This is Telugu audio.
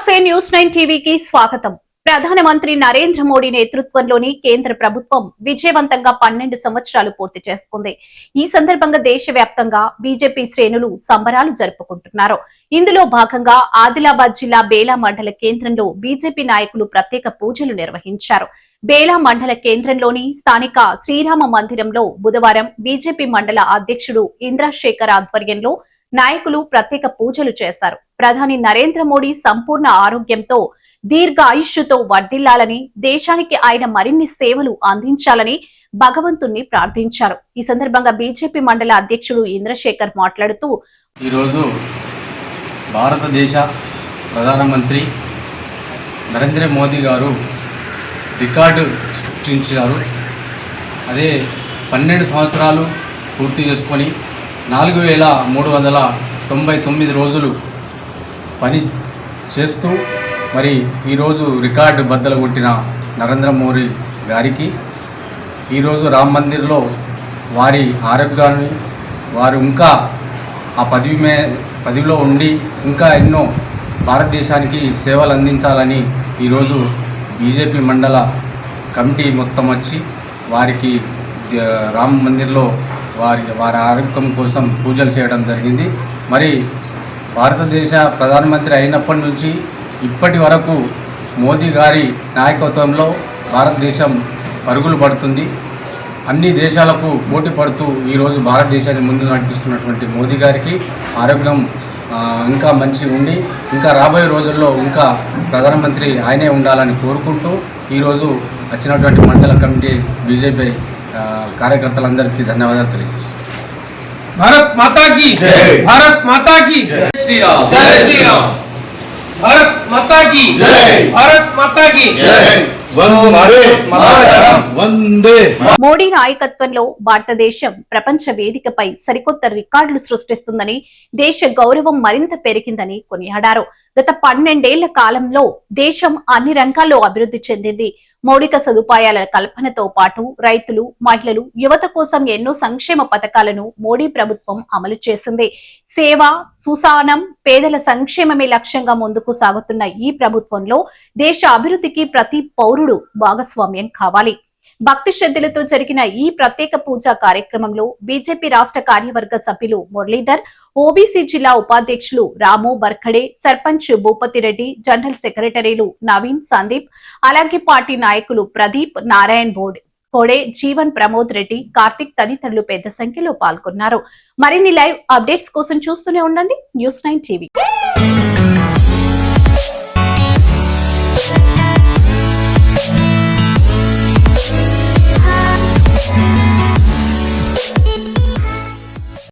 నమస్తే న్యూస్ 9 టీవీకి స్వాగతం. ప్రధానమంత్రి నరేంద్ర మోడీ నేతృత్వంలోని కేంద్ర ప్రభుత్వం విజయవంతంగా 12 సంవత్సరాలు పూర్తి చేసుకుంది. ఈ సందర్భంగా దేశవ్యాప్తంగా బీజేపీ శ్రేణులు సంబరాలు జరుపుకుంటున్నారు. ఇందులో భాగంగా ఆదిలాబాద్ జిల్లా బేలా మండల కేంద్రంలో బీజేపీ నాయకులు ప్రత్యేక పూజలు నిర్వహించారు. బేలా మండల కేంద్రంలోని స్థానిక శ్రీరామ మందిరంలో బుధవారం బీజేపీ మండల అధ్యక్షుడు ఇంద్రశేఖర్ ఆధ్వర్యంలో నాయకులు ప్రత్యేక పూజలు చేశారు. ప్రధాని నరేంద్ర మోడీ సంపూర్ణ ఆరోగ్యంతో దీర్ఘ ఆయుష్తో వర్ధిల్లాలని, దేశానికి ఆయన మరిన్ని సేవలు అందించాలని భగవంతుణ్ణి ప్రార్థించారు. ఈ సందర్భంగా బీజేపీ మండల అధ్యక్షుడు ఇంద్రశేఖర్ మాట్లాడుతూ, ఈరోజు భారతదేశ ప్రధానమంత్రి నరేంద్ర మోదీ గారు రికార్డు సృష్టించారు. అదే 12 సంవత్సరాలు పూర్తి చేసుకొని 4399 రోజులు పని చేస్తూ మరి ఈరోజు రికార్డు బద్దలు కొట్టిన నరేంద్ర మోడీ గారికి ఈరోజు రామ్ మందిర్లో వారి ఆరోగ్యాన్ని వారు ఇంకా ఆ పదవిలో ఉండి ఇంకా ఎన్నో భారతదేశానికి సేవలు అందించాలని ఈరోజు బీజేపీ మండల కమిటీ మొత్తం వచ్చి వారికి రామ్ మందిర్లో వారి ఆరోగ్యం కోసం పూజలు చేయడం జరిగింది. మరి భారతదేశ ప్రధానమంత్రి అయినప్పటి నుంచి ఇప్పటి వరకు మోదీ గారి నాయకత్వంలో భారతదేశం పరుగులు పడుతుంది. అన్ని దేశాలకు పోటీ పడుతూ ఈరోజు భారతదేశాన్ని ముందు నడిపిస్తున్నటువంటి మోదీ గారికి ఆరోగ్యం ఇంకా మంచి ఉండి ఇంకా రాబోయే రోజుల్లో ఇంకా ప్రధానమంత్రి ఆయనే ఉండాలని కోరుకుంటూ ఈరోజు వచ్చినటువంటి మండల కమిటీ బీజేపీ కార్యకర్తలందరికీ ధన్యవాదాలు తెలియజేస్తున్నాను. भारत माता की जय, भारत माता की जय, श्री राम, जय श्री राम, भारत माता की जय, भारत माता की जय, మోడీ నాయకత్వంలో భారతదేశం ప్రపంచ వేదికపై సరికొత్త రికార్డులు సృష్టిస్తుందని, దేశ గౌరవం మరింత పెరిగిందని కొనియాడారు. గత 12 ఏళ్ల కాలంలో దేశం అన్ని రంగాల్లో అభివృద్ధి చెందింది. మౌలిక సదుపాయాల కల్పనతో పాటు రైతులు, మహిళలు, యువత కోసం ఎన్నో సంక్షేమ పథకాలను మోడీ ప్రభుత్వం అమలు చేసింది. సేవ, సుసానం, పేదల సంక్షేమమే లక్ష్యంగా ముందుకు సాగుతున్న ఈ ప్రభుత్వంలో దేశ అభివృద్ధికి ప్రతి పౌరుడు భాగస్వామ్యం కావాలి. భక్తి శ్రద్ధలతో జరిగిన ఈ ప్రత్యేక పూజా కార్యక్రమంలో బీజేపీ రాష్ట్ర కార్యవర్గ సభ్యులు మురళీధర్, ఓబీసీ జిల్లా ఉపాధ్యక్షులు రాము బర్ఖడే, సర్పంచ్ భూపతిరెడ్డి, జనరల్ సెక్రటరీలు నవీన్, సందీప్, అలాగే పార్టీ నాయకులు ప్రదీప్, నారాయణ్ కోడే, జీవన్, ప్రమోద్ రెడ్డి, కార్తిక్ తదితరులు పెద్ద సంఖ్యలో పాల్గొన్నారు. మరిన్ని లైవ్ అప్డేట్స్ కోసం చూస్తూనే ఉండండి న్యూస్ 9 టీవీ.